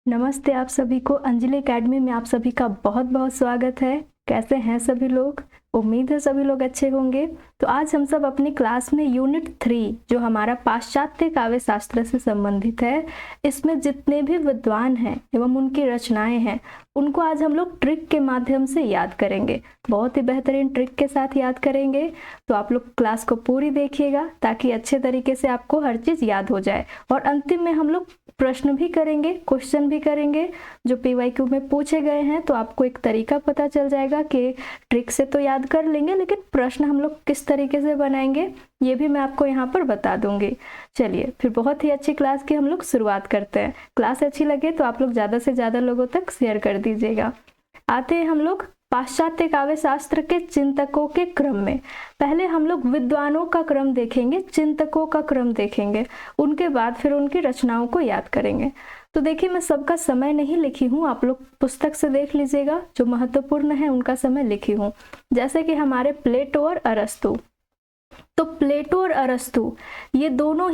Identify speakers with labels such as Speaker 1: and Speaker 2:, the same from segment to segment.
Speaker 1: नमस्ते आप सभी को अंजलि एकेडमी में आप सभी का बहुत बहुत स्वागत है। कैसे हैं सभी लोग? उम्मीद है सभी लोग अच्छे होंगे। तो आज हम सब अपनी क्लास में यूनिट 3 जो हमारा पाश्चात्य काव्य शास्त्र से संबंधित है, इसमें जितने भी विद्वान हैं एवं उनकी रचनाएं हैं उनको आज हम लोग ट्रिक के माध्यम से याद करेंगे। बहुत ही बेहतरीन ट्रिक के साथ याद करेंगे। तो आप लोग क्लास को पूरी देखिएगा ताकि अच्छे तरीके से आपको हर चीज़ याद हो जाए। और अंतिम में हम लोग प्रश्न भी करेंगे, क्वेश्चन भी करेंगे जो PYQ में पूछे गए हैं। तो आपको एक तरीका पता चल जाएगा कि ट्रिक से तो याद कर लेंगे, लेकिन प्रश्न हम लोग किस तरीके से बनाएंगे ये भी मैं आपको यहाँ पर बता दूंगी। चलिए फिर बहुत ही अच्छी क्लास की हम लोग शुरुआत करते हैं। क्लास अच्छी लगे तो आप लोग ज़्यादा से ज़्यादा लोगों तक शेयर कर दीजिएगा। आते हैं हम लोग पाश्चात्य काव्य शास्त्र के चिंतकों के क्रम में। पहले हम लोग विद्वानों का क्रम देखेंगे, चिंतकों का क्रम देखेंगे, उनके बाद फिर उनकी रचनाओं को याद करेंगे। तो देखिए मैं सबका समय नहीं लिखी हूँ, आप लोग पुस्तक से देख लीजिएगा, जो महत्वपूर्ण है उनका समय लिखी हूँ। जैसे कि हमारे प्लेटो और अरस्तु। तो प्लेटो और अरस्तु ये दोनों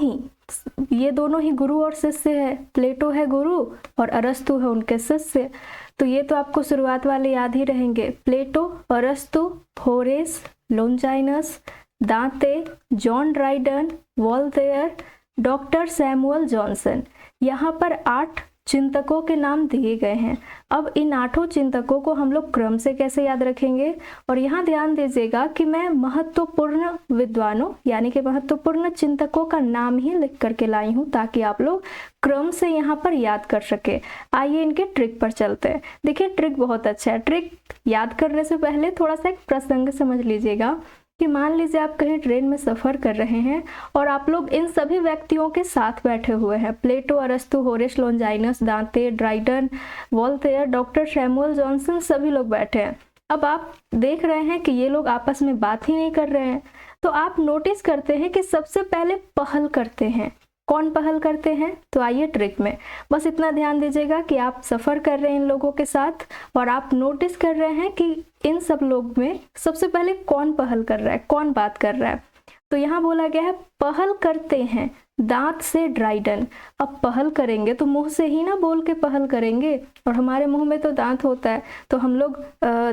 Speaker 1: ही गुरु और शिष्य है। प्लेटो है गुरु और अरस्तु है उनके शिष्य। तो ये तो आपको शुरुआत वाले याद ही रहेंगे। प्लेटो, अरस्तु, होरेस, लोंजाइनस, दांते, John Dryden, Voltaire, doctor Samuel Johnson. यहाँ पर 8 चिंतकों के नाम दिए गए हैं। अब इन 8 चिंतकों को हम लोग क्रम से कैसे याद रखेंगे? और यहाँ ध्यान दीजिएगा कि मैं महत्वपूर्ण विद्वानों यानी कि महत्वपूर्ण चिंतकों का नाम ही लिख करके लाई हूँ ताकि आप लोग क्रम से यहाँ पर याद कर सके। आइए इनके ट्रिक पर चलते हैं। देखिए ट्रिक बहुत अच्छा है। ट्रिक याद करने से पहले थोड़ा सा एक प्रसंग समझ लीजिएगा कि मान लीजिए आप कहीं ट्रेन में सफ़र कर रहे हैं और आप लोग इन सभी व्यक्तियों के साथ बैठे हुए हैं। प्लेटो, अरस्तु, होरेस, लोंजाइनस, दांते, Dryden, Voltaire, doctor Samuel Johnson, सभी लोग बैठे हैं। अब आप देख रहे हैं कि ये लोग आपस में बात ही नहीं कर रहे हैं। तो आप नोटिस करते हैं कि सबसे पहले पहल करते हैं। कौन पहल करते हैं? तो आइए ट्रिक में बस इतना ध्यान दीजिएगा कि आप सफ़र कर रहे हैं इन लोगों के साथ और आप नोटिस कर रहे हैं कि इन सब लोग में सबसे पहले कौन पहल कर रहा है, कौन बात कर रहा है। तो यहाँ बोला गया है पहल करते हैं दांत से ड्राइडन। अब पहल करेंगे तो मुंह से ही ना बोल के पहल करेंगे, और हमारे मुंह में तो दांत होता है तो हम लोग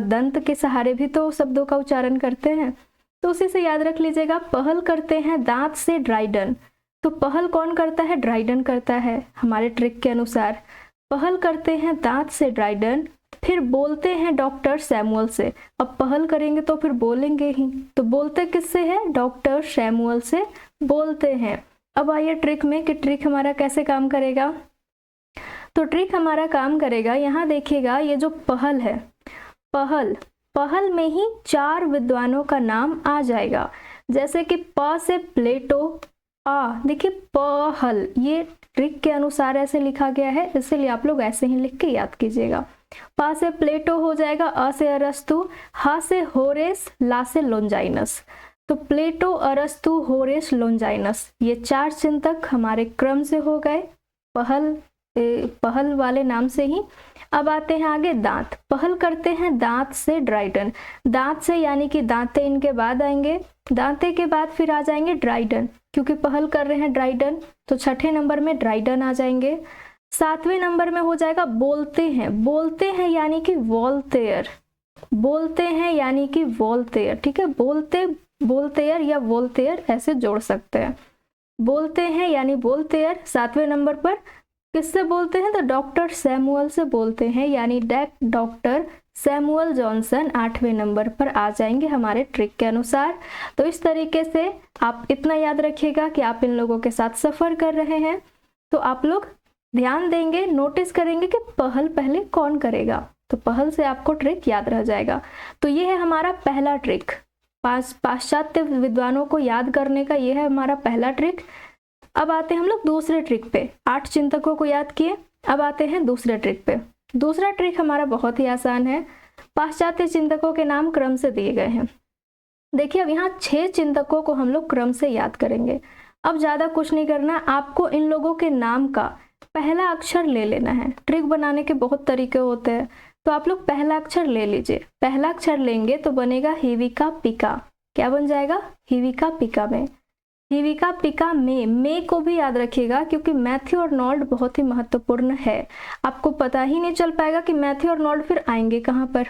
Speaker 1: दंत के सहारे भी तो शब्दों का उच्चारण करते हैं। तो उसी से याद रख लीजिएगा, पहल करते हैं दांत से ड्राइडन। तो पहल कौन करता है? ड्राइडन करता है हमारे ट्रिक के अनुसार। पहल करते हैं दांत से ड्राइडन, फिर बोलते हैं डॉक्टर सैमुअल से। अब पहल करेंगे तो फिर बोलेंगे ही, तो बोलते किससे है? डॉक्टर सैमुअल से बोलते हैं। अब आइए ट्रिक में कि ट्रिक हमारा कैसे काम करेगा। तो ट्रिक हमारा काम करेगा, यहाँ देखिएगा ये जो पहल है, पहल में ही 4 विद्वानों का नाम आ जाएगा। जैसे कि प से प्लेटो, देखिए पहल, ये ट्रिक के अनुसार ऐसे लिखा गया है, इसलिए आप लोग ऐसे ही लिख के याद कीजिएगा। पा से प्लेटो हो जाएगा, अ से अरस्तु, हा से होरेस, ला से लोंजाइनस। तो प्लेटो, अरस्तु, होरेस, लोंजाइनस ये 4 चिंतक हमारे क्रम से हो गए, पहल वाले नाम से ही। अब आते हैं आगे दांत। पहल करते हैं दांत से ड्राइडन। दांत से यानी कि दांते इनके बाद आएंगे, दांते के बाद फिर आ जाएंगे ड्राइडन, क्योंकि पहल कर रहे हैं ड्राइडन तो 6ठे नंबर में ड्राइडन आ जाएंगे। 7वें नंबर में हो जाएगा बोलते हैं यानी कि वोल्टेयर, ठीक है। बोलतेयर या वोल्टेयर ऐसे जोड़ सकते हैं। बोलते हैं यानी वोल्टेयर 7वें नंबर पर। किससे बोलते हैं? तो डॉक्टर सैमुअल से बोलते हैं, यानी डॉक्टर सैमुअल जॉनसन 8वें नंबर पर आ जाएंगे हमारे ट्रिक के अनुसार। तो इस तरीके से आप इतना याद रखिएगा कि आप इन लोगों के साथ सफ़र कर रहे हैं, तो आप लोग ध्यान देंगे, नोटिस करेंगे कि पहल पहले कौन करेगा, तो पहल से आपको ट्रिक याद रह जाएगा। तो ये है हमारा पहला ट्रिक, पाश्चात्य विद्वानों को याद करने का, ये है हमारा पहला ट्रिक। अब आते हैं हम लोग दूसरे ट्रिक पे। 8 चिंतकों को याद किए, अब आते हैं दूसरे ट्रिक पे। दूसरा ट्रिक हमारा बहुत ही आसान है। पाश्चात्य चिंतकों के नाम क्रम से दिए गए हैं। देखिए अब यहाँ 6 चिंतकों को हम लोग क्रम से याद करेंगे। अब ज़्यादा कुछ नहीं करना, आपको इन लोगों के नाम का पहला अक्षर ले लेना है। ट्रिक बनाने के बहुत तरीके होते हैं, तो आप लोग पहला अक्षर ले लीजिए। पहला अक्षर लेंगे तो बनेगा हिविका पिका। क्या बन जाएगा? हिविका पिका में। हिविका पिका मे को भी याद रखिएगा क्योंकि मैथ्यू अर्नोल्ड बहुत ही महत्वपूर्ण है। आपको पता ही नहीं चल पाएगा कि मैथ्यू अर्नोल्ड फिर आएंगे कहाँ पर।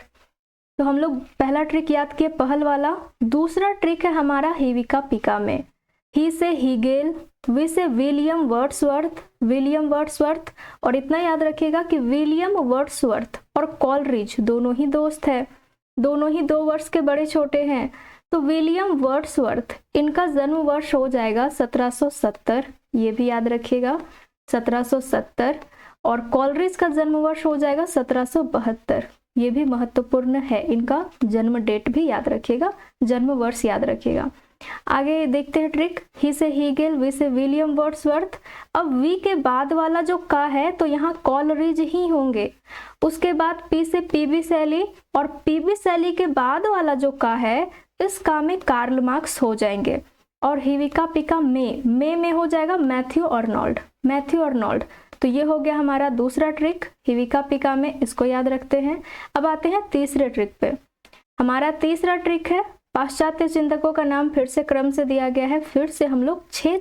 Speaker 1: तो हम लोग पहला ट्रिक याद किए पहल वाला। दूसरा ट्रिक है हमारा हिविका पिका में। ही से हीगेल, वी से विलियम वर्ड्सवर्थ। और इतना याद रखिएगा कि विलियम वर्ड्सवर्थ और कॉलरिज दोनों ही दोस्त है, दोनों ही 2 वर्ष के बड़े छोटे हैं। तो विलियम वर्ड्सवर्थ इनका जन्म वर्ष हो जाएगा 1770, ये भी याद रखिएगा 1770। और कॉलरिज का जन्म वर्ष हो जाएगा 1772, ये भी महत्वपूर्ण है। इनका जन्म डेट भी याद रखिएगा, जन्म वर्ष याद रखिएगा। आगे देखते हैं ट्रिक। ही से हीगेल, वी से विलियम वर्ड्सवर्थ। अब वी के बाद वाला जो का है तो यहाँ कॉलरिज ही होंगे। उसके बाद पी से पीबी शैली, और पीबी शैली के बाद वाला जो का है इस का में कार्ल मार्क्स हो जाएंगे। और हिविका पिका में हो जाएगा मैथ्यू अर्नोल्ड। तो ये हो गया हमारा दूसरा ट्रिक हिविका पिका में, इसको याद रखते हैं। अब आते हैं तीसरे ट्रिक पे। हमारा तीसरा ट्रिक है पाश्चात्य चिंतकों का नाम फिर से क्रम से दिया गया है। फिर से हम लोग 6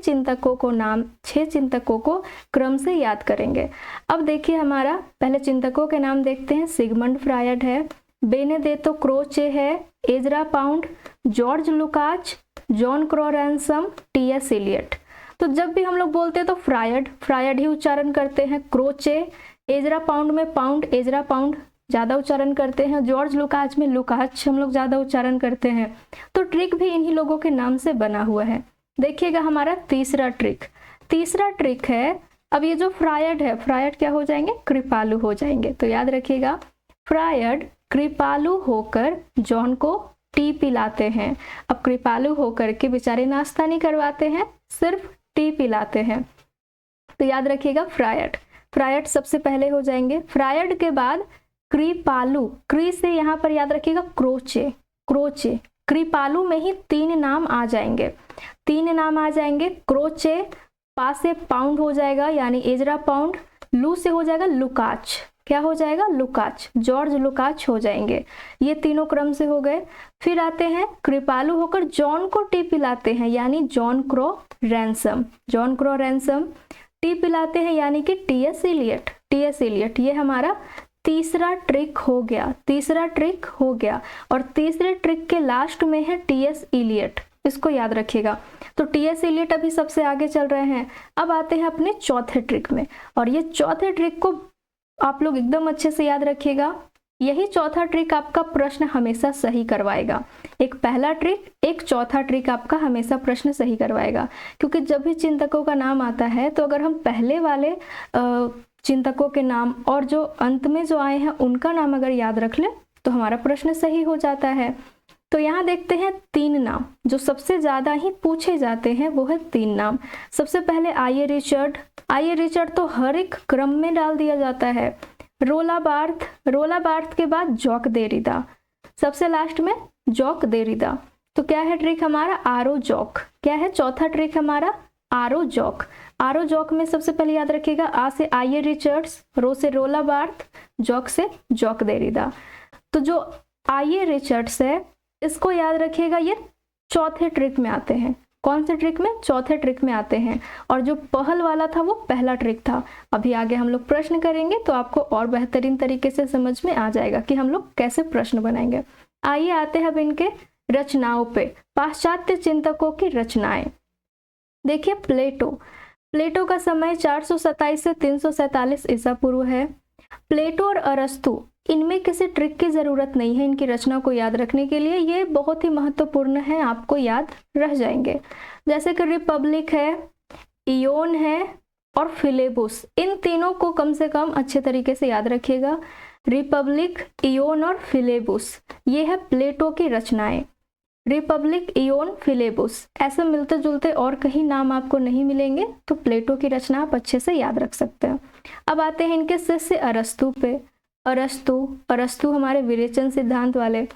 Speaker 1: चिंतकों को क्रम से याद करेंगे। अब देखिए हमारा पहले चिंतकों के नाम देखते हैं। सिगमंड फ्रायड है, बेनेडेत्तो क्रोचे है, Ezra Pound, George Lukacs, John Crowe Ransom, T S. Eliot. तो जब भी हम लोग बोलते हैं तो फ्रायड ही उच्चारण करते हैं। क्रोचे, एजरा पाउंड में पाउंड, एजरा पाउंड ज़्यादा उच्चारण करते हैं। जॉर्ज लुकाच में लुकाच हम लोग ज़्यादा उच्चारण करते हैं। तो ट्रिक भी इन्हीं लोगों के नाम से बना हुआ है। देखिएगा हमारा तीसरा ट्रिक है। अब ये जो फ्रायड है, फ्रायड क्या हो जाएंगे? कृपालु हो जाएंगे। तो याद रखिएगा फ्रायड कृपालु होकर जॉन को टी पिलाते हैं। अब कृपालु होकर के बेचारे नाश्ता नहीं करवाते हैं, सिर्फ टी पिलाते हैं। तो याद रखिएगा फ्रायड सबसे पहले हो जाएंगे। फ्रायड के बाद कृपालु, क्री से यहाँ पर याद रखिएगा क्रोचे। कृपालु में ही 3 नाम आ जाएंगे। क्रोचे, पा से पाउंड हो जाएगा यानी एजरा पाउंड, लू से हो जाएगा लुकाच, क्या हो जाएगा? लुकाच, जॉर्ज लुकाच हो जाएंगे। ये तीनों क्रम से हो गए। फिर आते हैं कृपालु होकर जॉन को टी पिलाते हैं यानी जॉन क्रॉ रैनसम, टी पिलाते हैं यानी कि टी.एस. इलियट। ये हमारा तीसरा ट्रिक हो गया। और तीसरे ट्रिक के लास्ट में है टी.एस. इलियट, इसको याद रखिएगा। तो टी.एस. इलियट अभी सबसे आगे चल रहे हैं। अब आते हैं अपने चौथे ट्रिक में, और ये चौथे ट्रिक को आप लोग एकदम अच्छे से याद रखिएगा। यही चौथा ट्रिक आपका प्रश्न हमेशा सही करवाएगा। एक पहला ट्रिक, एक चौथा ट्रिक आपका हमेशा प्रश्न सही करवाएगा। क्योंकि जब भी चिंतकों का नाम आता है तो अगर हम पहले वाले चिंतकों के नाम और जो अंत में जो आए हैं उनका नाम अगर याद रख ले तो हमारा प्रश्न सही हो जाता है। तो यहाँ देखते हैं 3 नाम जो सबसे ज़्यादा ही पूछे जाते हैं, वो है 3 नाम। सबसे पहले आइए रिचर्ड तो हर एक क्रम में डाल दिया जाता है। रोला बार्थ के बाद जॉक देरिदा, सबसे लास्ट में जॉक देरिदा। तो क्या है ट्रिक हमारा? आरो जॉक। क्या है चौथा ट्रिक हमारा? आरो जॉक में सबसे पहले याद रखिएगा आ से आइए रिचर्ड्स, रो से रोला बार्थ, जॉक से जॉक देरिदा। तो जो आइए रिचर्ड्स है इसको याद रखिएगा, ये चौथे ट्रिक में आते हैं। कौन से ट्रिक में? चौथे ट्रिक में आते हैं। और जो पहल वाला था वो पहला ट्रिक था। अभी आगे हम लोग प्रश्न करेंगे तो आपको और बेहतरीन तरीके से समझ में आ जाएगा कि हम लोग कैसे प्रश्न बनाएंगे। आइए आते हैं अब इनके रचनाओं पे, पाश्चात्य चिंतकों की रचनाएं। देखिए प्लेटो का समय 427 से 347 ईसा पूर्व है। प्लेटो और अरस्तु, इनमें किसी ट्रिक की ज़रूरत नहीं है इनकी रचना को याद रखने के लिए, ये बहुत ही महत्वपूर्ण है, आपको याद रह जाएंगे। जैसे कि रिपब्लिक है, इयोन है और फिलेबुस, इन तीनों को कम से कम अच्छे तरीके से याद रखिएगा। रिपब्लिक, इयोन और फिलेबुस, ये है प्लेटो की रचनाएं। रिपब्लिक, इयोन, फिलेबुस, ऐसे मिलते जुलते और कहीं नाम आपको नहीं मिलेंगे, तो प्लेटो की रचना आप अच्छे से याद रख सकते हैं। अब आते हैं इनके शिष्य अरस्तु पे। अरस्तु हमारे विरेचन सिद्धांत वाले,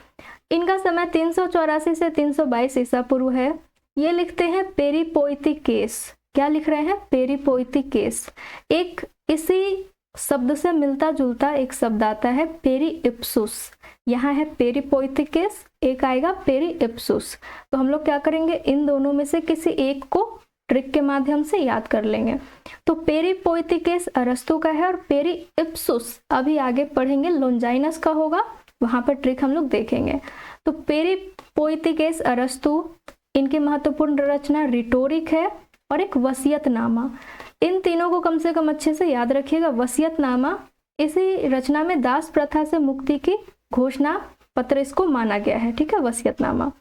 Speaker 1: इनका समय 384 से 322 ईसा पूर्व है। ये लिखते हैं पेरिपोइतिकेस। क्या लिख रहे हैं? पेरिपोइतिकेस। एक इसी शब्द से मिलता जुलता एक शब्द आता है पेरी इप्सुस, यहाँ है पेरिपोइथिकेस, एक आएगा पेरिइप्सुस। तो हम लोग क्या करेंगे, इन दोनों में से किसी एक को ट्रिक के माध्यम से याद कर लेंगे। तो पेरिपोइथिकेस अरस्तु का है और पेरिइप्सुस अभी आगे पढ़ेंगे लोंजाइनस का होगा, वहां पर ट्रिक हम लोग देखेंगे। तो पेरिपोइथिकेस अरस्तु, इनकी महत्वपूर्ण रचना रिटोरिक है और एक वसीयतनामा। इन तीनों को कम से कम अच्छे से याद रखिएगा। वसीयतनामा, इसी रचना में दास प्रथा से मुक्ति की घोषणा पत्र इसको माना गया है, ठीक है, वसीयतनामा।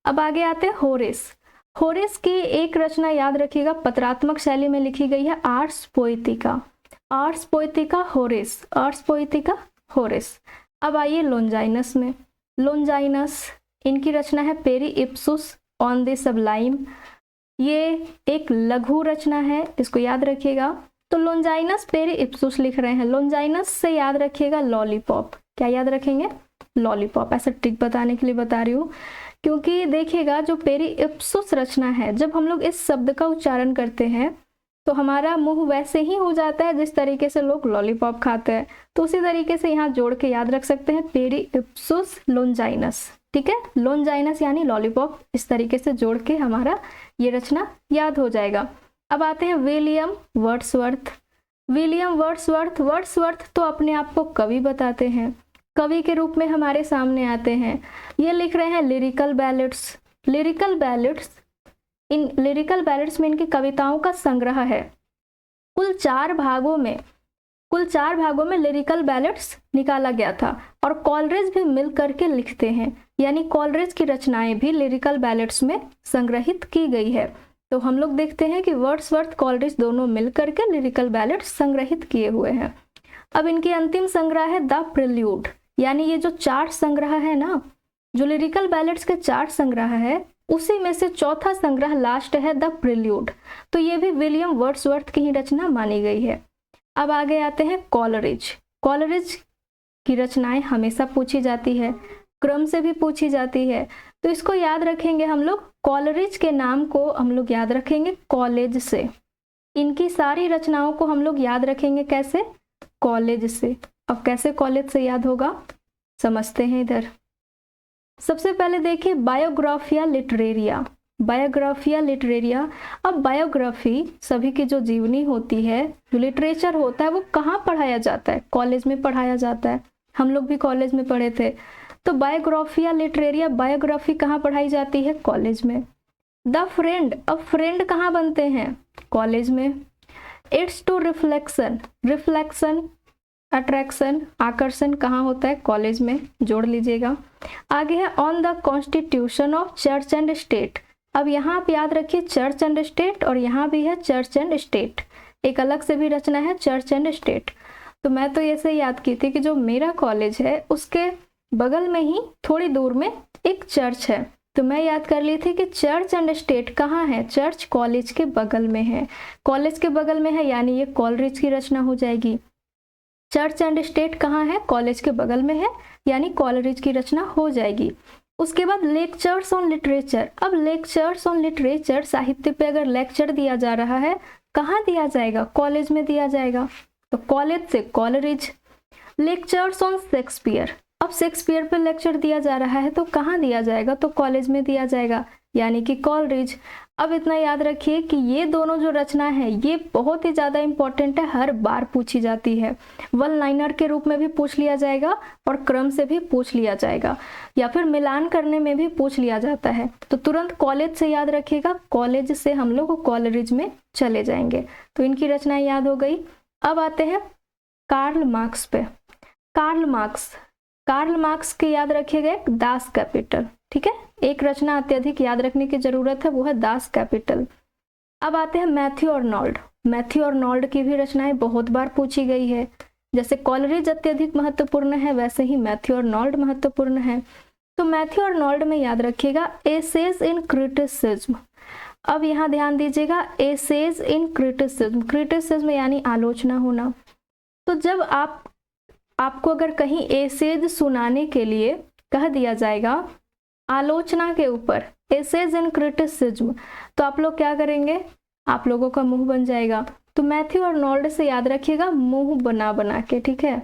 Speaker 1: अब आगे आते हैं होरेस। होरेस की एक रचना याद रखिएगा, पत्रात्मक शैली में लिखी गई है, Ars Poetica. Ars Poetica Horace, Ars Poetica Horace. अब आइए लोंजाइनस में। लोंजाइनस, इनकी रचना है पेरिइप्सुस ऑन द सबलाइम। ये एक लघु रचना है, इसको याद रखिएगा। तो लोंजाइनस पेरिइप्सुस लिख रहे हैं, लोंजाइनस से याद रखिएगा लॉलीपॉप। क्या याद रखेंगे, लॉलीपॉप। ऐसा ट्रिक बताने के लिए बता रही हूँ, क्योंकि देखिएगा जो पेरिइप्सुस रचना है, जब हम लोग इस शब्द का उच्चारण करते हैं तो हमारा मुंह वैसे ही हो जाता है जिस तरीके से लोग लॉलीपॉप खाते हैं। तो उसी तरीके से यहाँ जोड़ के याद रख सकते हैं, पेरिइप्सुस लोंजाइनस, ठीक है। लोंजाइनस यानी लॉलीपॉप, इस तरीके से जोड़ के हमारा ये रचना याद हो जाएगा। अब आते हैं William Wordsworth. William Wordsworth, Wordsworth तो अपने आप को कवि बताते हैं, कवि के रूप में हमारे सामने आते हैं। ये लिख रहे हैं लिरिकल बैलेट्स। लिरिकल बैलेट्स, इन लिरिकल बैलेट्स में इनकी कविताओं का संग्रह है। कुल चार भागों में लिरिकल बैलेट्स निकाला गया था और कॉलरिज भी मिल करके लिखते हैं, यानी कॉलरिज की रचनाएं भी लिरिकल बैलेट्स में संग्रहित की गई है। तो हम लोग देखते हैं कि वर्ड्सवर्थ, कॉलरिज दोनों मिल करके लिरिकल बैलेट्स संग्रहित किए हुए हैं। अब इनकी अंतिम संग्रह है द प्रिल्यूड, यानी ये जो चार संग्रह है ना, जो लिरिकल बैलेट्स के चार संग्रह है, उसी में से चौथा संग्रह लास्ट है द प्रिल्यूड। तो ये भी विलियम वर्ड्सवर्थ की ही रचना मानी गई है। अब आगे आते हैं कॉलरिज। कॉलरिज की रचनाएं हमेशा पूछी जाती है, क्रम से भी पूछी जाती है, तो इसको याद रखेंगे हम लोग। कॉलरिज के नाम को हम लोग याद रखेंगे कॉलेज से। इनकी सारी रचनाओं को हम लोग याद रखेंगे कैसे, कॉलेज से। अब कैसे कॉलेज से याद होगा, समझते हैं इधर। सबसे पहले देखिए बायोग्राफिया लिटरेरिया। Biographia Literaria. अब बायोग्राफी, सभी की जो जीवनी होती है, जो लिटरेचर होता है, वो कहाँ पढ़ाया जाता है, कॉलेज में पढ़ाया जाता है। हम लोग भी कॉलेज में पढ़े थे। तो बायोग्राफिया लिटरेरिया, बायोग्राफी कहाँ पढ़ाई जाती है, कॉलेज में। द फ्रेंड, अब फ्रेंड कहाँ बनते हैं, कॉलेज में। It's to reflection, reflection attraction, आकर्षण कहाँ होता है, कॉलेज में, जोड़ लीजिएगा। आगे है on the constitution of church and state. अब यहाँ आप याद रखिए चर्च एंड स्टेट, और यहाँ भी है चर्च एंड स्टेट, एक अलग से भी रचना है चर्च एंड स्टेट। तो मैं तो ऐसे याद की थी कि जो मेरा कॉलेज है उसके बगल में ही थोड़ी दूर में एक चर्च है, तो मैं याद कर ली थी कि चर्च एंड स्टेट कहाँ है, चर्च कॉलेज के बगल में है, कॉलेज के बगल में है, यानी ये कॉलरिज की रचना हो जाएगी। चर्च एंड स्टेट कहाँ है, कॉलेज के बगल में है, यानी कॉलरिज की रचना हो जाएगी। उसके बाद लेक्चर्स ऑन लिटरेचर। अब लेक्चर्स ऑन लिटरेचर, साहित्य पे अगर लेक्चर दिया जा रहा है, कहाँ दिया जाएगा, कॉलेज में दिया जाएगा, तो कॉलेज से कॉलरिज। लेक्चर्स ऑन शेक्सपियर, अब शेक्सपियर पे लेक्चर दिया जा रहा है तो कहाँ दिया जाएगा, तो कॉलेज में दिया जाएगा, यानी कि कॉलरिज। अब इतना याद रखिए कि ये दोनों जो रचना है ये बहुत ही ज़्यादा इंपॉर्टेंट है, हर बार पूछी जाती है। वन लाइनर के रूप में भी पूछ लिया जाएगा और क्रम से भी पूछ लिया जाएगा, या फिर मिलान करने में भी पूछ लिया जाता है। तो तुरंत कॉलेज से याद रखिएगा, कॉलेज से हम लोग कॉलरिज में चले जाएंगे। तो इनकी रचनाएं याद हो गई। अब आते हैं कार्ल मार्क्स पे। कार्ल मार्क्स, कार्ल मार्क्स के याद रखिएगा एक दास कैपिटल, ठीक है। एक रचना अत्यधिक याद रखने की जरूरत है, वो है दास कैपिटल। अब आते हैं मैथ्यू अर्नोल्ड। मैथ्यू अर्नोल्ड की भी रचनाएं बहुत बार पूछी गई है। जैसे कॉलरिज अत्यधिक महत्वपूर्ण है, वैसे ही मैथ्यू अर्नोल्ड महत्वपूर्ण है। तो मैथ्यू अर्नोल्ड में याद रखिएगा एसेज इन क्रिटिसिज्म। अब यहाँ ध्यान दीजिएगा, एसेज इन क्रिटिसिज्म, क्रिटिसिज्म यानी आलोचना होना। तो जब आपको अगर कहीं एसेज सुनाने के लिए कह दिया जाएगा आलोचना के ऊपर, एसेज इन क्रिटिसिज्म, तो आप लोग क्या करेंगे, आप लोगों का मुंह बन जाएगा। तो मैथ्यू अर्नोल्ड से याद रखिएगा मुंह बना बना के, ठीक है।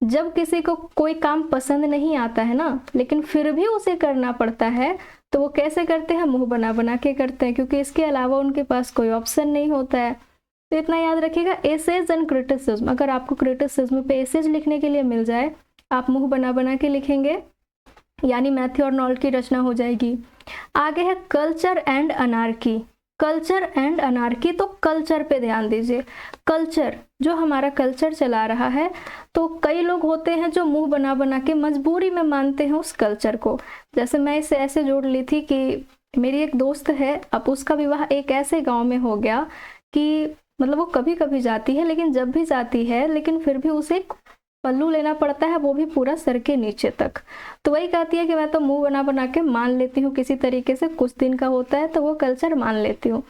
Speaker 1: जब किसी को कोई काम पसंद नहीं आता है ना, लेकिन फिर भी उसे करना पड़ता है, तो वो कैसे करते हैं? मुंह बना बना के करते हैं, क्योंकि इसके अलावा उनके पास कोई ऑप्शन नहीं होता है। तो इतना याद रखिएगा, एसेज एंड क्रिटिसिज्म। अगर आपको क्रिटिसिज्म पे एसेज लिखने के लिए मिल जाए, आप मुंह बना बना के लिखेंगे, यानी मैथ्यू आर्नोल्ड की रचना हो जाएगी। आगे है culture and anarchy. Culture and anarchy, तो कल्चर पे ध्यान दीजिए। कल्चर, जो हमारा कल्चर चला रहा है, तो कई लोग होते हैं जो मुंह बना बना के मजबूरी में मानते हैं उस कल्चर को। जैसे मैं इसे ऐसे जोड़ ली थी कि मेरी एक दोस्त है, अब उसका विवाह एक ऐसे गांव में हो गया कि मतलब वो कभी कभी जाती है, लेकिन जब भी जाती है, लेकिन फिर भी उसे पल्लू लेना पड़ता है, वो भी पूरा सर के नीचे तक। तो वही कहती है कि मैं तो मुंह बना बना के मान लेती हूँ किसी तरीके से, कुछ दिन का होता है तो वो कल्चर मान लेती हूँ।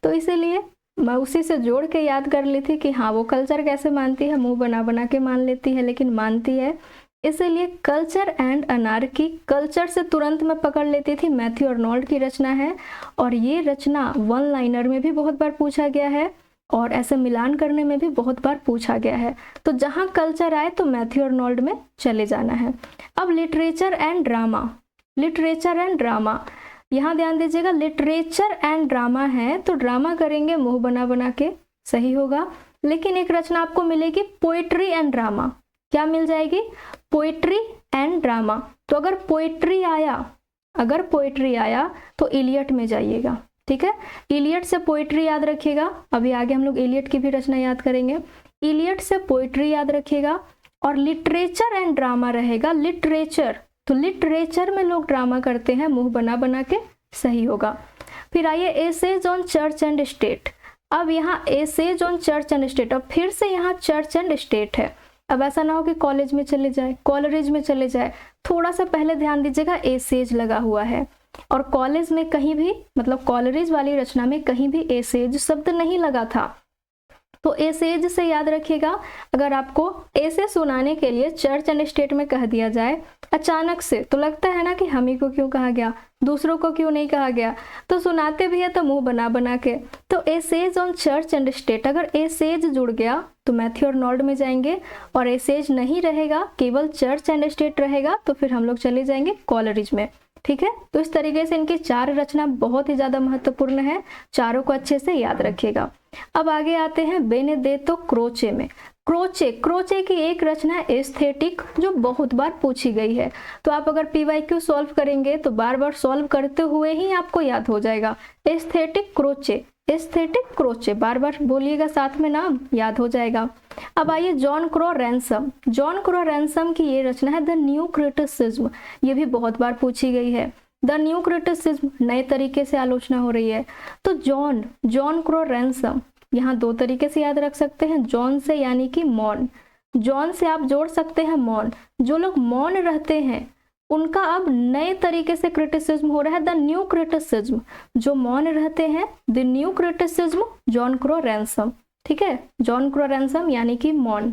Speaker 1: तो इसीलिए मैं उसी से जोड़ के याद कर ली थी कि हाँ, वो कल्चर कैसे मानती है, मुंह बना बना के मान लेती है, लेकिन मानती है। इसीलिए कल्चर एंड अनार्की, कल्चर से तुरंत मैं पकड़ लेती थी, मैथ्यू आर्नोल्ड की रचना है, और ये रचना वन लाइनर में भी बहुत बार पूछा गया है और ऐसे मिलान करने में भी बहुत बार पूछा गया है। तो जहाँ कल्चर आए तो मैथ्यू आर्नोल्ड में चले जाना है। अब literature and drama. Literature and drama, यहाँ ध्यान दीजिएगा, लिटरेचर एंड ड्रामा है तो ड्रामा करेंगे मुंह बना बना के, सही होगा। लेकिन एक रचना आपको मिलेगी पोइट्री एंड ड्रामा। क्या मिल जाएगी? Poetry and drama. तो अगर पोइट्री आया तो इलियट में जाइएगा, ठीक है। इलियट से पोइट्री याद रखिएगा, अभी आगे हम लोग इलियट की भी रचना याद करेंगे। इलियट से पोइट्री याद रखिएगा, और लिटरेचर एंड ड्रामा रहेगा। लिटरेचर, तो लिटरेचर में लोग ड्रामा करते हैं मुंह बना बना के, सही होगा। फिर आइए essays on church and state. अब यहाँ essays on church and state, अब फिर से यहाँ चर्च एंड स्टेट है। अब ऐसा ना हो कि कॉलेज में चले जाए, कॉलेज में चले जाए, थोड़ा सा पहले ध्यान दीजिएगा, एसेज लगा हुआ है, और कॉलेज में कहीं भी, मतलब कॉलेज वाली रचना में कहीं भी एसेज शब्द नहीं लगा था। तो एसेज से याद रखिएगा, अगर आपको ऐसे सुनाने के लिए चर्च एंड स्टेट में कह दिया जाए अचानक से, तो लगता है ना कि हम ही को क्यों कहा गया, दूसरों को क्यों नहीं कहा गया, तो सुनाते भी है तो मुंह बना बना के। तो essays on church and state, अगर एसेज जुड़ गया तो मैथ्यू आर्नोल्ड में जाएंगे, और एसेज नहीं रहेगा, केवल चर्च एंड स्टेट रहेगा, तो फिर हम लोग चले जाएंगे कॉलेज में, ठीक है। तो इस तरीके से इनकी चार रचना बहुत ही ज्यादा महत्वपूर्ण है, चारों को अच्छे से याद रखिएगा। अब आगे आते हैं बेनेडेत्तो क्रोचे में। क्रोचे की एक रचना है एस्थेटिक, जो बहुत बार पूछी गई है। तो आप अगर पीवाईक्यू सॉल्व करेंगे तो बार बार सॉल्व करते हुए ही आपको याद हो जाएगा। एस्थेटिक क्रोचे, बार बार बोलिएगा साथ में, नाम याद हो जाएगा। अब आइए जॉन क्रो रैनसम की ये रचना है द न्यू क्रिटिसिज्म। ये भी बहुत बार पूछी गई है। द न्यू क्रिटिसिज्म, नए तरीके से आलोचना हो रही है। तो जॉन क्रो रैनसम, यहाँ दो तरीके से याद रख सकते हैं, जॉन से यानी कि मौन, जॉन से आप जोड़ सकते हैं मौन। जो लोग मौन रहते हैं उनका अब नए तरीके से क्रिटिसिज्म हो रहा है, द न्यू क्रिटिसिज्म। जो मौन रहते हैं, the new criticism, John crow ransom, ठीक है। जॉन क्रो रैनसम यानी कि मौन,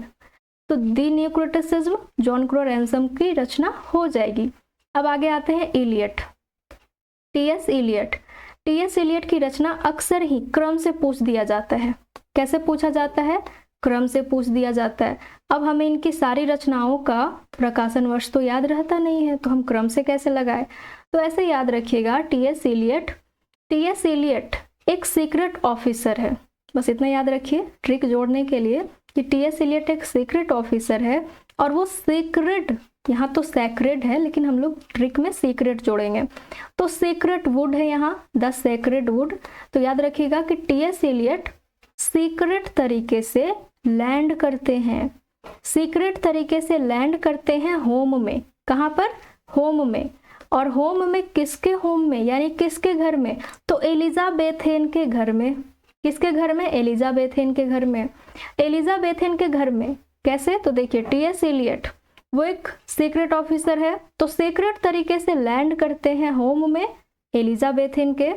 Speaker 1: तो the new criticism John crow ransom की रचना हो जाएगी। अब आगे आते हैं इलियट, टी.एस. इलियट की रचना अक्सर ही क्रम से पूछ दिया जाता है। कैसे पूछा जाता है? क्रम से पूछ दिया जाता है। अब हमें इनकी सारी रचनाओं का प्रकाशन वर्ष तो याद रहता नहीं है, तो हम क्रम से कैसे लगाए? तो ऐसे याद रखिएगा, टी.एस. इलियट एक सीक्रेट ऑफिसर है। बस इतना याद रखिए ट्रिक जोड़ने के लिए कि टी.एस. इलियट एक सीक्रेट ऑफिसर है, और वो सीक्रेट, यहाँ तो सैक्रेड है लेकिन हम लोग ट्रिक में सीक्रेट जोड़ेंगे, तो सीक्रेट वुड है यहाँ, द सेक्रेड वुड। तो याद रखिएगा कि टी.एस. इलियट सीक्रेट तरीके से लैंड करते हैं, सीक्रेट तरीके से लैंड करते हैं होम में। कहाँ पर? होम में। और होम में किसके होम में, यानी किसके घर में? तो एलिजाबेथेन के घर में। किसके घर में? एलिजाबेथेन के घर में। एलिजाबेथेन के घर में कैसे? तो देखिए, टी.एस. इलियट वो एक सीक्रेट ऑफिसर है, तो सीक्रेट तरीके से लैंड करते हैं होम में एलिजाबेथेन के,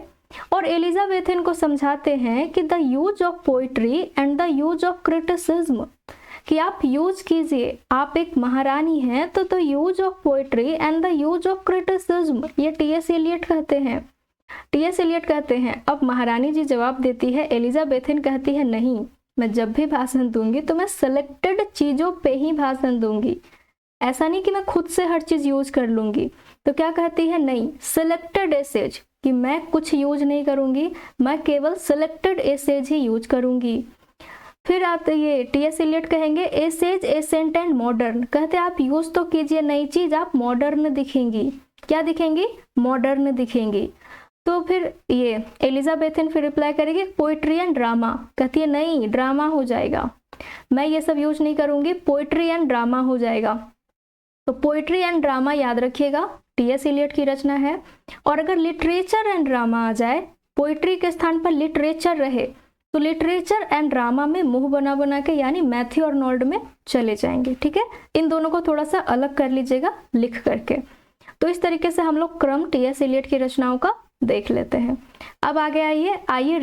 Speaker 1: और एलिजाबेथेन को समझाते हैं कि the use of poetry and the use of criticism, कि आप यूज कीजिए, आप एक महारानी हैं, तो the use of poetry and the use of criticism, ये टी.एस. इलियट कहते हैं। टी.एस. इलियट कहते हैं। अब महारानी जी जवाब देती है, एलिजाबेथेन कहती है नहीं, मैं जब भी भाषण दूंगी तो मैं सेलेक्टेड चीज़ों पे ही भाषण दूंगी। ऐसा नहीं कि मैं खुद से हर चीज़ यूज कर लूंगी। तो क्या कहती है, नहीं, सिलेक्टेड एसेज, कि मैं कुछ यूज नहीं करूंगी, मैं केवल सिलेक्टेड एसेज ही यूज करूंगी। फिर आते ये टी.एस. इलियट कहेंगे एसेज, एसेंट एंड मॉडर्न। कहते हैं आप यूज तो कीजिए नई चीज, आप मॉडर्न दिखेंगी। क्या दिखेंगी, मॉडर्न दिखेंगी। तो फिर ये एलिजाबेथन फिर रिप्लाई करेगी पोइट्री एंड ड्रामा। कहती है नहीं, ड्रामा हो जाएगा, मैं ये सब यूज नहीं करूंगी, पोइट्री एंड ड्रामा हो जाएगा। तो पोइट्री एंड ड्रामा याद रखिएगा, टी.एस. इलियट की रचना है। और अगर लिटरेचर एंड ड्रामा आ जाए, पोइट्री के स्थान पर लिटरेचर रहे, तो लिटरेचर एंड ड्रामा में मुंह बना बना के यानी मैथ्यू आर्नोल्ड में चले जाएंगे। ठीक है, इन दोनों को थोड़ा सा अलग कर लीजिएगा लिख करके। तो इस तरीके से हम लोग क्रम टी.एस. इलियट की रचनाओं का देख लेते हैं। अब आगे आइए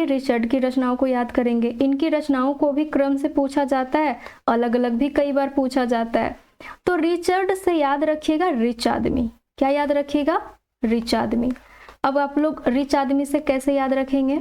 Speaker 1: रिचर्ड की रचनाओं को याद करेंगे। इनकी रचनाओं को भी क्रम से पूछा जाता है, अलग अलग भी कई बार पूछा जाता है। तो रिचर्ड से याद रखिएगा रिच आदमी। क्या याद रखिएगा, रिच आदमी। अब आप लोग रिच आदमी से कैसे याद रखेंगे,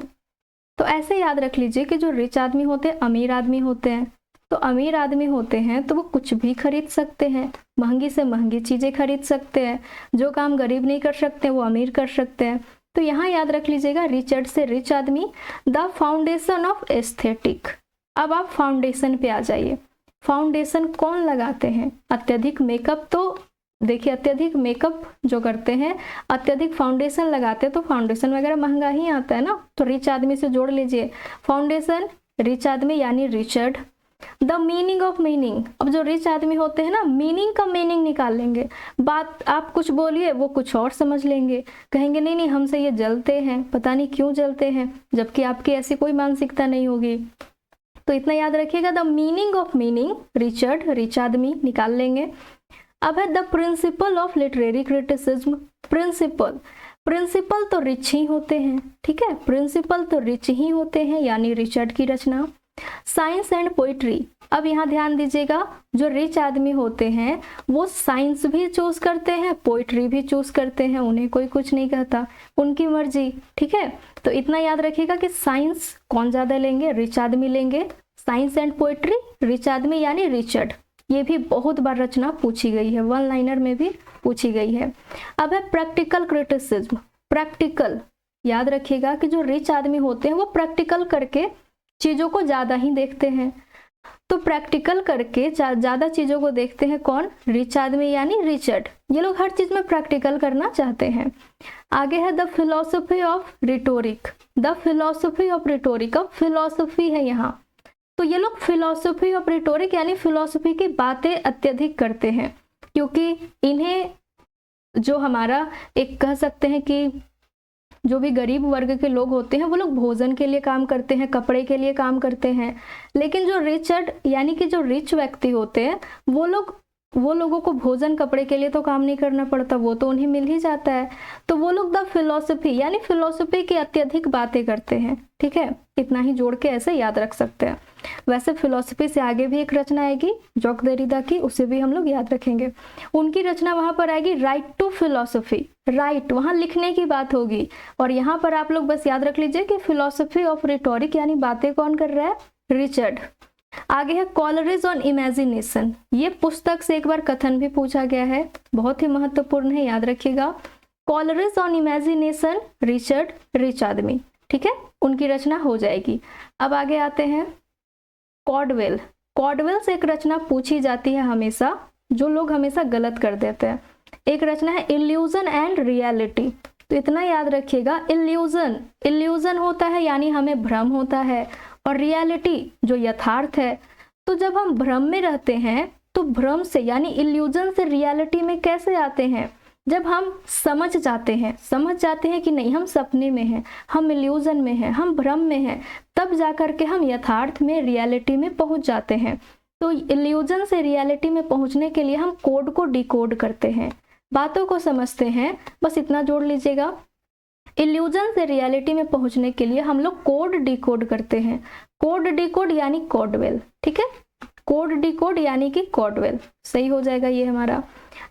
Speaker 1: तो ऐसे याद रख लीजिए कि जो रिच आदमी होते हैं अमीर आदमी होते हैं। तो अमीर आदमी होते हैं तो वो कुछ भी खरीद सकते हैं, महंगी से महंगी चीजें खरीद सकते हैं। जो काम गरीब नहीं कर सकते वो अमीर कर सकते हैं। तो यहाँ याद रख लीजिएगा रिचर्ड से रिच आदमी। The foundation of aesthetic. अब आप फाउंडेशन पे आ जाइए। फाउंडेशन कौन लगाते हैं, अत्यधिक मेकअप। तो देखिए अत्यधिक मेकअप जो करते हैं, अत्यधिक फाउंडेशन लगाते हैं, तो फाउंडेशन वगैरह महंगा ही आता है ना। तो रिच आदमी से जोड़ लीजिए फाउंडेशन, रिच आदमी यानी Richard. The meaning of meaning. अब जो रिच आदमी होते हैं ना, मीनिंग का मीनिंग निकाल लेंगे। बात आप कुछ बोलिए वो कुछ और समझ लेंगे, कहेंगे नहीं नहीं हमसे ये जलते हैं, पता नहीं क्यों जलते हैं, जबकि आपकी ऐसी कोई मानसिकता नहीं होगी। तो इतना याद रखिएगा, the meaning of meaning, Richard, rich आदमी निकाल लेंगे। अब है the principle of literary criticism. Principle तो रिच ही होते हैं, ठीक है, प्रिंसिपल तो रिच ही होते हैं यानी रिचर्ड की रचना। Science and poetry. अब यहाँ ध्यान दीजिएगा, जो रिच आदमी होते हैं वो साइंस भी चूज करते हैं, पोइट्री भी चूज करते हैं, उन्हें कोई कुछ नहीं कहता, उनकी मर्जी। ठीक है, तो इतना याद रखिएगा कि साइंस कौन ज्यादा लेंगे, रिच आदमी लेंगे। साइंस एंड पोइट्री, रिच आदमी यानी रिचर्ड। ये भी बहुत बार रचना पूछी गई है, वन लाइनर में भी पूछी गई है। अब है प्रैक्टिकल क्रिटिसिज्म। प्रैक्टिकल याद रखिएगा कि जो रिच आदमी होते हैं वो प्रैक्टिकल करके चीजों को ज्यादा ही देखते हैं। तो प्रैक्टिकल करके ज्यादा चीजों को देखते हैं कौन, रिच आदमी यानी रिचर्ड। ये लोग हर चीज में प्रैक्टिकल करना चाहते हैं। आगे है the philosophy of rhetoric. The philosophy of rhetoric, अब फिलोसफी है यहाँ, तो ये लोग फिलोसफी ऑफ रिटोरिक यानी फिलोसफी की बातें अत्यधिक करते हैं, क्योंकि इन्हें जो हमारा एक कह सकते हैं कि जो भी गरीब वर्ग के लोग होते हैं वो लोग भोजन के लिए काम करते हैं, कपड़े के लिए काम करते हैं। लेकिन जो रिचर्ड यानी कि जो रिच व्यक्ति होते हैं वो लोगों को भोजन कपड़े के लिए तो काम नहीं करना पड़ता, वो तो उन्हें मिल ही जाता है। तो वो लोग द फिलोसफी यानी फिलोसफी की अत्यधिक बातें करते हैं। ठीक है, इतना ही जोड़ के ऐसे याद रख सकते हैं। वैसे फिलोसफी से आगे भी एक रचना आएगी जॉक देरिदा की, उसे भी हम लोग याद रखेंगे। उनकी रचना वहां पर आएगी राइट टू फिलोसफी। राइट वहां लिखने की बात होगी, और यहाँ पर आप लोग बस याद रख लीजिए कि फिलोसफी ऑफ रिटोरिक यानी बातें कौन कर रहा है, रिचर्ड। आगे है कॉलरेज ऑन इमेजिनेशन। ये पुस्तक से एक बार कथन भी पूछा गया है, बहुत ही महत्वपूर्ण है, याद रखिएगा। Coleridge on imagination, Richard, rich आदमी। ठीक है, उनकी रचना हो जाएगी। अब आगे आते हैं कॉडवेल। कॉडवेल से एक रचना पूछी जाती है हमेशा, जो लोग हमेशा गलत कर देते हैं। एक रचना है इल्यूजन एंड रियलिटी। तो इतना याद रखिएगा, इल्यूजन होता है यानी हमें भ्रम होता है, और रियलिटी जो यथार्थ है। तो जब हम भ्रम में रहते हैं तो भ्रम से यानी इल्यूजन से रियलिटी में कैसे आते हैं, जब हम समझ जाते हैं कि नहीं हम सपने में हैं, हम इल्यूजन में हैं, हम भ्रम में हैं, तब जाकर के हम यथार्थ में रियलिटी में पहुंच जाते हैं। तो इल्यूजन से रियलिटी में पहुंचने के लिए हम कोड को डिकोड करते हैं, बातों को समझते हैं। बस इतना जोड़ लीजिएगा, इल्यूजन से रियलिटी में पहुंचने के लिए हम लोग कोड डिकोड करते हैं। कोड डिकोड यानी कॉडवेल। ठीक है, कोड डिकोड यानी कि कॉडवेल, सही हो जाएगा ये हमारा।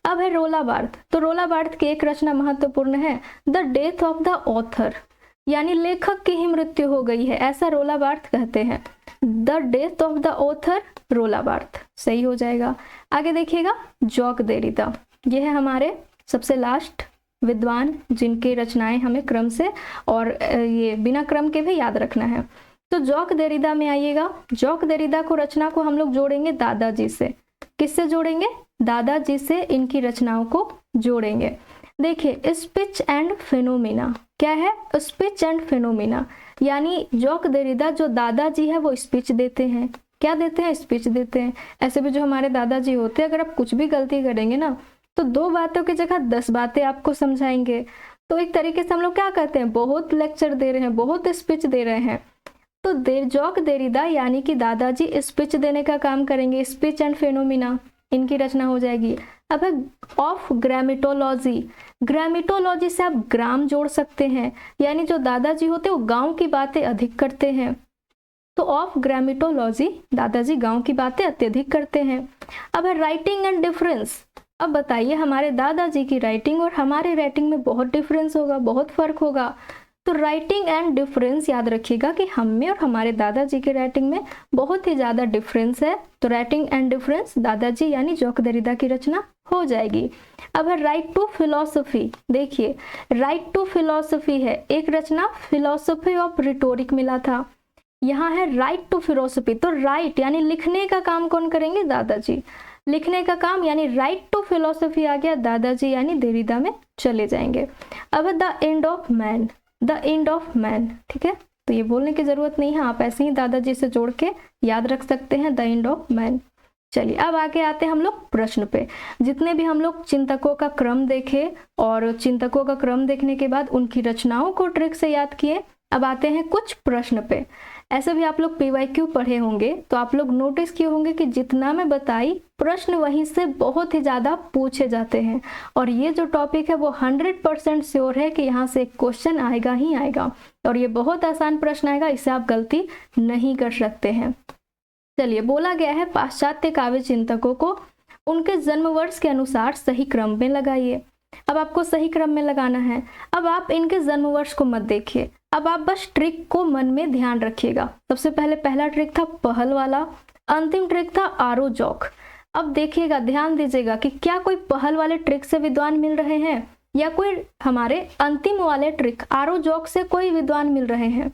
Speaker 1: अब है रोला बार्थ। तो रोला बार्थ की एक रचना महत्वपूर्ण है, the death of the author. यानी लेखक की ही मृत्यु हो गई है, ऐसा रोला बार्थ कहते हैं। The death of the author रोला बार्थ, सही हो जाएगा। आगे देखिएगा जॉक देरिदा, ये है हमारे सबसे लास्ट विद्वान जिनकी रचनाएं हमें क्रम से और ये बिना क्रम के भी याद रखना है। तो जॉक देरिदा में आइएगा। जॉक देरिदा को रचना को हम लोग जोड़ेंगे दादाजी से। किससे जोड़ेंगे? दादाजी से इनकी रचनाओं को जोड़ेंगे। देखिए स्पीच एंड फिनोमिना, क्या है? स्पीच एंड फिनोमिना, यानी जॉक देरिदा जो दादाजी है वो स्पीच देते हैं। क्या देते हैं? स्पीच देते हैं। ऐसे भी जो हमारे दादाजी होते हैं, अगर आप कुछ भी गलती करेंगे ना तो 2 बातों की जगह 10 बातें आपको समझाएंगे। तो एक तरीके से हम लोग क्या कहते हैं, बहुत लेक्चर दे रहे हैं, बहुत स्पीच दे रहे हैं। तो जॉक देरिदा यानी कि दादाजी स्पीच देने का काम करेंगे। स्पीच एंड फिनोमिना इनकी रचना हो जाएगी। अब है ऑफ ग्रामेटोलॉजी। ग्रामेटोलॉजी से आप ग्राम जोड़ सकते हैं, यानी जो दादाजी होते हैं वो गांव की बातें अधिक करते हैं। तो ऑफ ग्रामेटोलॉजी, दादाजी गांव की बातें अत्यधिक करते हैं। अब है राइटिंग एंड डिफरेंस। अब बताइए हमारे दादाजी की राइटिंग और हमारे राइटिंग में बहुत डिफरेंस होगा, बहुत फर्क होगा। तो राइटिंग एंड डिफरेंस याद रखिएगा कि हम में और हमारे दादाजी के राइटिंग में बहुत ही ज़्यादा डिफरेंस है। तो राइटिंग एंड डिफरेंस दादाजी यानी जॉक देरिदा की रचना हो जाएगी। अब है राइट टू फिलॉसफी। देखिए राइट टू फिलॉसफी है एक रचना, फिलॉसफी ऑफ रिटोरिक मिला था। यहाँ है राइट टू फिलॉसफी, तो राइट यानी लिखने का काम कौन करेंगे? दादाजी। लिखने का काम यानी राइट टू फिलॉसफी आ गया, दादाजी यानी देरिदा में चले जाएंगे। अब है the end of man. The end of man, ठीक है, तो ये बोलने की जरूरत नहीं है, आप ऐसे ही दादाजी से जोड़ के याद रख सकते हैं द एंड ऑफ मैन। चलिए अब आगे आते हैं हम लोग प्रश्न पे। जितने भी हम लोग चिंतकों का क्रम देखे और चिंतकों का क्रम देखने के बाद उनकी रचनाओं को ट्रिक से याद किए, अब आते हैं कुछ प्रश्न पे। ऐसे भी आप लोग PYQ पढ़े होंगे तो आप लोग नोटिस किए होंगे कि जितना मैं बताई प्रश्न वहीं से बहुत ही ज़्यादा पूछे जाते हैं। और ये जो टॉपिक है वो 100% श्योर है कि यहाँ से एक क्वेश्चन आएगा ही आएगा, और ये बहुत आसान प्रश्न आएगा, इसे आप गलती नहीं कर सकते हैं। चलिए बोला गया है पाश्चात्य काव्य चिंतकों को उनके जन्म वर्ष के अनुसार सही क्रम में लगाइए। अब आपको सही क्रम में लगाना है। अब आप इनके जन्म वर्ष को मत देखिए, अब आप बस ट्रिक को मन में ध्यान रखिएगा। सबसे पहले पहला ट्रिक था पहल वाला, अंतिम ट्रिक था आरो जॉक। अब देखिएगा, ध्यान दीजिएगा कि क्या कोई पहल वाले ट्रिक से विद्वान मिल रहे हैं या कोई हमारे अंतिम वाले ट्रिक आरो जॉक से कोई विद्वान मिल रहे हैं।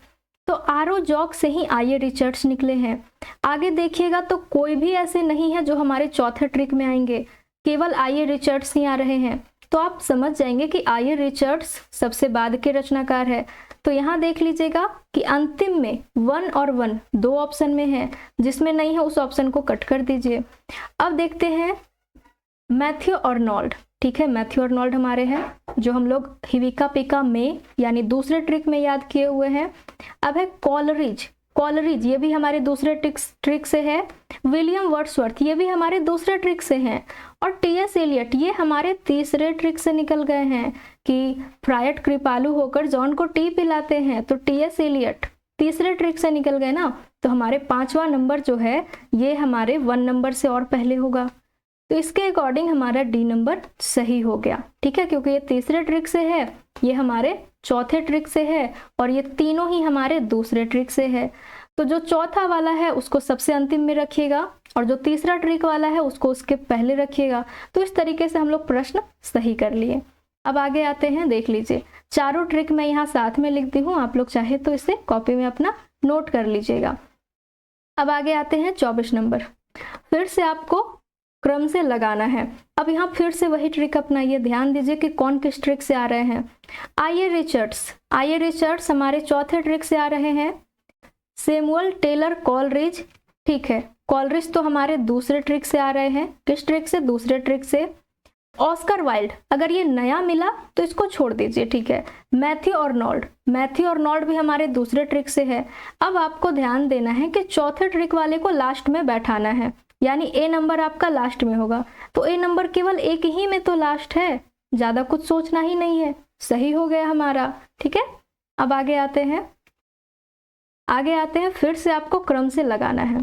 Speaker 1: तो आरो जॉक से ही आइए रिचर्ड्स निकले हैं। आगे देखिएगा तो कोई भी ऐसे नहीं है जो हमारे चौथे ट्रिक में आएंगे, केवल आइए रिचर्ड्स ही आ रहे हैं। तो आप समझ जाएंगे कि आइए रिचर्ड्स सबसे बाद के रचनाकार है। तो यहाँ देख लीजिएगा कि अंतिम में 1 और 1 2 ऑप्शन में है, जिसमें नहीं है उस ऑप्शन को कट कर दीजिए। अब देखते हैं मैथ्यू अर्नोल्ड। ठीक है, मैथ्यू अर्नोल्ड हमारे हैं जो हम लोग हिविका पिका में यानी दूसरे ट्रिक में याद किए हुए हैं। अब है कॉलरिज। कॉलरिज ये भी हमारे दूसरे ट्रिक से है। विलियम वर्ड्सवर्थ ये भी हमारे दूसरे ट्रिक से हैं। और टीएस एलियट ये हमारे तीसरे ट्रिक से निकल गए हैं कि फ्रायड कृपालु होकर जॉन को टी पिलाते हैं, तो टीएस एलियट तीसरे ट्रिक से निकल गए ना। तो हमारे 5वां नंबर जो है ये हमारे 1 नंबर से और पहले होगा। तो इसके अकॉर्डिंग हमारा डी नंबर सही हो गया। ठीक है, क्योंकि ये तीसरे ट्रिक से है, ये हमारे चौथे ट्रिक से है और ये तीनों ही हमारे दूसरे ट्रिक से है। तो जो चौथा वाला है उसको सबसे अंतिम में रखिएगा और जो तीसरा ट्रिक वाला है उसको उसके पहले रखिएगा। तो इस तरीके से हम लोग प्रश्न सही कर लिए। अब आगे आते हैं, देख लीजिए चारों ट्रिक मैं यहाँ साथ में लिख दी हूँ, आप लोग चाहे तो इसे कॉपी में अपना नोट कर लीजिएगा। अब आगे आते हैं 24 नंबर। फिर से आपको क्रम से लगाना है। अब यहाँ फिर से वही ट्रिक अपनाइए, ध्यान दीजिए कि कौन किस ट्रिक से आ रहे हैं। आइए रिचर्ड्स हमारे चौथे ट्रिक से आ रहे हैं। सैमुअल टेलर कॉलरिज, ठीक है, कॉलरिज तो हमारे दूसरे ट्रिक से आ रहे हैं। किस ट्रिक से? दूसरे ट्रिक से। ऑस्कर वाइल्ड, अगर ये नया मिला तो इसको छोड़ दीजिए, ठीक है। मैथ्यू अर्नोल्ड भी हमारे दूसरे ट्रिक से है। अब आपको ध्यान देना है कि चौथे ट्रिक वाले को लास्ट में बैठाना है, यानी ए नंबर आपका लास्ट में होगा। तो ए नंबर केवल एक ही में तो लास्ट है, ज्यादा कुछ सोचना ही नहीं है, सही हो गया हमारा। ठीक है, अब आगे आते हैं, फिर से आपको क्रम से लगाना है।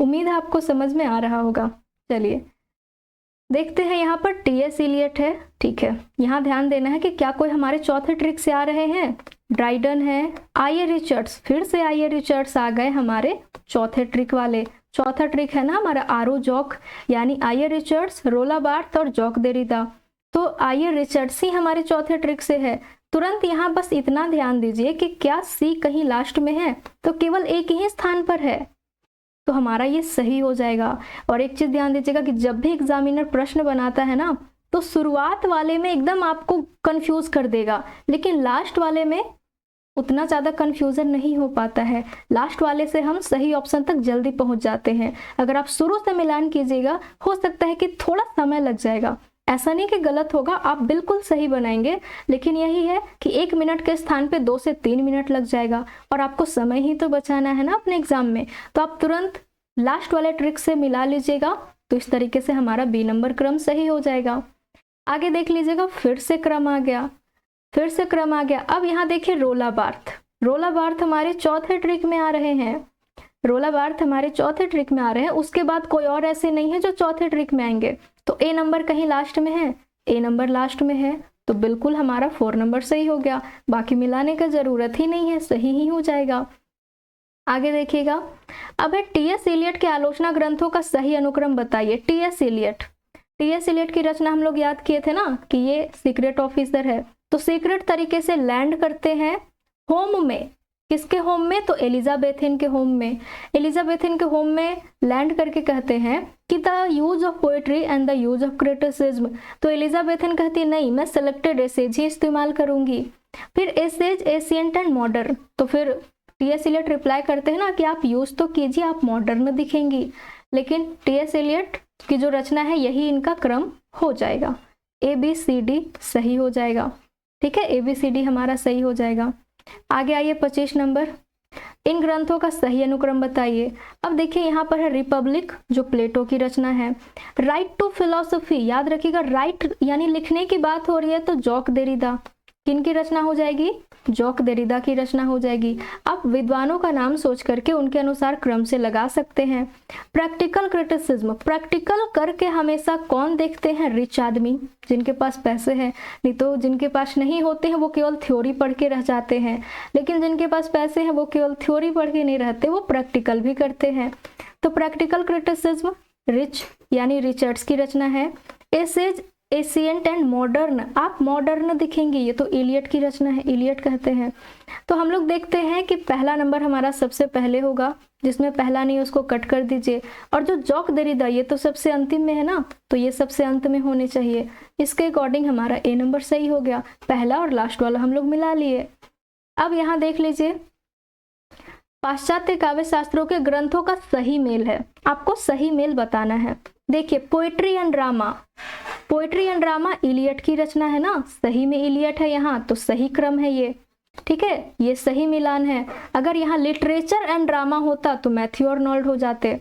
Speaker 1: उम्मीद है आपको समझ में आ रहा होगा। चलिए देखते हैं, यहाँ पर टीएस एलियट है, ठीक है। यहाँ ध्यान देना है कि क्या कोई हमारे चौथे ट्रिक से आ रहे हैं, ड्राइडन है, आई.ए. रिचर्ड्स, फिर से आई.ए. रिचर्ड्स आ गए हमारे चौथे ट्रिक वाले। चौथा ट्रिक है ना हमारा आरो जॉक, यानी आई.ए. रिचर्ड्स, रोला बार्थ और जॉक देरिदा। तो आई.ए. रिचर्ड्स ही हमारे चौथे ट्रिक से है। तुरंत यहाँ बस इतना ध्यान दीजिए कि क्या सी कहीं लास्ट में है, तो केवल एक ही स्थान पर है, तो हमारा ये सही हो जाएगा। और एक चीज ध्यान दीजिएगा कि जब भी एग्जामिनर प्रश्न बनाता है ना, तो शुरुआत वाले में एकदम आपको कंफ्यूज कर देगा, लेकिन लास्ट वाले में उतना ज़्यादा कन्फ्यूज़न नहीं हो पाता है। लास्ट वाले से हम सही ऑप्शन तक जल्दी पहुंच जाते हैं। अगर आप शुरू से मिलान कीजिएगा, हो सकता है कि थोड़ा समय लग जाएगा, ऐसा नहीं कि गलत होगा, आप बिल्कुल सही बनाएंगे, लेकिन यही है कि 1 मिनट के स्थान पे 2 से 3 मिनट लग जाएगा, और आपको समय ही तो बचाना है ना अपने एग्जाम में। तो आप तुरंत लास्ट वाले ट्रिक से मिला लीजिएगा, तो इस तरीके से हमारा बी नंबर क्रम सही हो जाएगा। आगे देख लीजिएगा, फिर से क्रम आ गया, फिर से क्रम आ गया। अब यहाँ देखिए रोला बार्थ, रोला बार्थ हमारे चौथे ट्रिक में आ रहे हैं, रोला बार्थ हमारे चौथे ट्रिक में आ रहे हैं। उसके बाद कोई और ऐसे नहीं है जो चौथे ट्रिक में आएंगे। तो ए नंबर कहीं लास्ट में है, ए नंबर लास्ट में है, तो बिल्कुल हमारा 4 नंबर सही हो गया। बाकी मिलाने का जरूरत ही नहीं है, सही ही हो जाएगा। आगे देखिएगा, अब है टी.एस. इलियट के आलोचना ग्रंथों का सही अनुक्रम बताइए। टी.एस. Elliot, T.S.. इलियट की रचना हम लोग याद किए थे ना कि ये सीक्रेट ऑफिसर है, तो सीक्रेट तरीके से लैंड करते हैं होम में। किसके होम में? तो एलिजाबेथिन के होम में। एलिजाबेथिन के होम में लैंड करके कहते हैं कि the use of poetry and the use of criticism. तो एलिजाबेथिन कहती है नहीं, मैं सिलेक्टेड एसेज ही इस्तेमाल करूंगी। फिर एसेज एशियंट एंड मॉडर्न, तो फिर टी.एस. इलियट रिप्लाई करते हैं ना कि आप यूज तो कीजिए, आप मॉडर्न दिखेंगी। लेकिन टी.एस. इलियट की जो रचना है यही इनका क्रम हो जाएगा। ABCD सही हो जाएगा, ठीक है, ABCD हमारा सही हो जाएगा। आगे आइए 25 नंबर, इन ग्रंथों का सही अनुक्रम बताइए। अब देखिए यहाँ पर है रिपब्लिक, जो प्लेटो की रचना है। राइट टू फिलोसफी, याद रखिएगा राइट यानी लिखने की बात हो रही है, तो जॉक देरिदा किन की रचना हो जाएगी? जॉक देरिदा की रचना हो जाएगी। आप विद्वानों का नाम सोच करके उनके अनुसार क्रम से लगा सकते हैं। प्रैक्टिकल क्रिटिसिज्म, प्रैक्टिकल करके हमेशा कौन देखते हैं? रिच आदमी, जिनके पास पैसे हैं। नहीं तो जिनके पास नहीं होते हैं वो केवल थ्योरी पढ़ के रह जाते हैं, लेकिन जिनके पास पैसे हैं वो केवल थ्योरी पढ़ के नहीं रहते, वो प्रैक्टिकल भी करते हैं। तो प्रैक्टिकल क्रिटिसिज्म रिच यानी रिचर्ड्स की रचना है। एसेज एशियंट एंड मॉडर्न, आप मॉडर्न दिखेंगे, ये तो इलियट की रचना है, इलियट कहते हैं। तो हम लोग देखते हैं कि पहला नंबर हमारा सबसे पहले होगा, जिसमें पहला नहीं उसको कट कर दीजिए। और जो जॉक देरिदा ये तो सबसे अंतिम में है ना, तो ये सबसे अंत में होने चाहिए। इसके अकॉर्डिंग हमारा ए नंबर सही हो गया, पहला और लास्ट वाला हम लोग मिला लिए। अब यहाँ देख लीजिए, पाश्चात्य काव्य शास्त्रों के ग्रंथों का सही मेल है, आपको सही मेल बताना है। देखिए poetry and drama, poetry and drama Eliot की रचना है ना, सही में इलियट है यहाँ, तो सही क्रम है ये, ठीक है, ये सही मिलान है। अगर यहाँ लिटरेचर एंड ड्रामा होता तो मैथ्यू आर्नोल्ड हो जाते।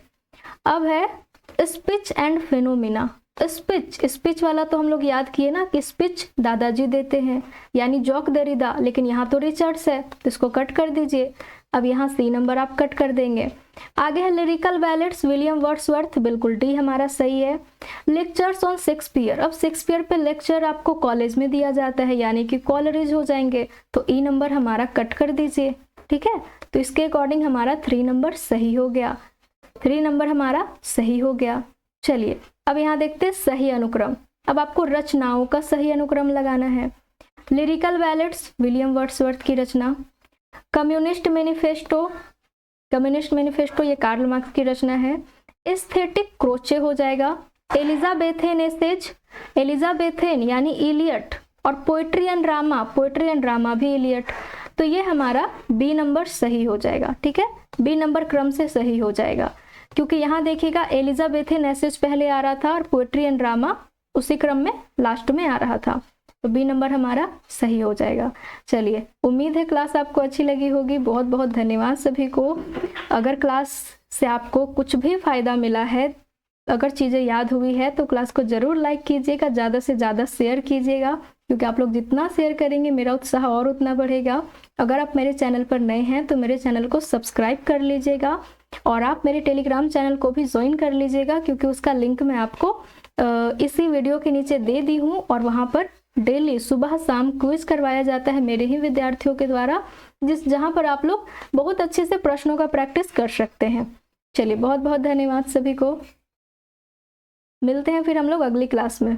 Speaker 1: अब है speech and phenomena, speech, speech वाला तो हम लोग याद किए ना कि स्पीच दादाजी देते हैं, यानी जॉक देरिदा, लेकिन यहाँ तो रिचर्ड्स है, तो इसको कट कर दीजिए। अब यहाँ सी नंबर आप कट कर देंगे। आगे है लिरिकल बैलेट्स विलियम वर्ड्सवर्थ, बिल्कुल डी हमारा सही है। लेक्चर्स ऑन शेक्सपियर, अब शेक्सपियर पे लेक्चर आपको कॉलेज में दिया जाता है, यानी कि कॉलेज हो जाएंगे, तो ई नंबर हमारा कट कर दीजिए, ठीक है। तो इसके अकॉर्डिंग हमारा 3 नंबर सही हो गया, 3 नंबर हमारा सही हो गया। चलिए अब यहाँ देखते हैं सही अनुक्रम। अब आपको रचनाओं का सही अनुक्रम लगाना है। लिरिकल बैलेट्स विलियम वर्ड्सवर्थ की रचना। कम्युनिस्ट मैनिफेस्टो, कम्युनिस्ट मैनिफेस्टो ये कार्ल मार्क्स की रचना है। एस्थेटिक क्रोचे हो जाएगा। एलिजाबेथेन एसेज, एलिजाबेथेन यानी इलियट, और poetry and drama, poetry and drama भी इलियट, तो ये हमारा बी नंबर सही हो जाएगा, ठीक है, बी नंबर क्रम से सही हो जाएगा, क्योंकि यहाँ देखिएगा एलिजाबेथेन एसेज पहले आ रहा था और पोएट्री एंड ड्रामा उसी क्रम में लास्ट में आ रहा था, तो बी नंबर हमारा सही हो जाएगा। चलिए उम्मीद है क्लास आपको अच्छी लगी होगी। बहुत बहुत धन्यवाद सभी को। अगर क्लास से आपको कुछ भी फ़ायदा मिला है, अगर चीज़ें याद हुई है, तो क्लास को ज़रूर लाइक कीजिएगा, ज़्यादा से ज़्यादा शेयर कीजिएगा, क्योंकि आप लोग जितना शेयर करेंगे मेरा उत्साह और उतना बढ़ेगा। अगर आप मेरे चैनल पर नए हैं तो मेरे चैनल को सब्सक्राइब कर लीजिएगा, और आप मेरे टेलीग्राम चैनल को भी ज्वाइन कर लीजिएगा, क्योंकि उसका लिंक मैं आपको इसी वीडियो के नीचे दे दी हूँ और वहाँ पर डेली सुबह शाम क्विज करवाया जाता है मेरे ही विद्यार्थियों के द्वारा, जहाँ पर आप लोग बहुत अच्छे से प्रश्नों का प्रैक्टिस कर सकते हैं। चलिए बहुत बहुत धन्यवाद सभी को, मिलते हैं फिर हम लोग अगली क्लास में।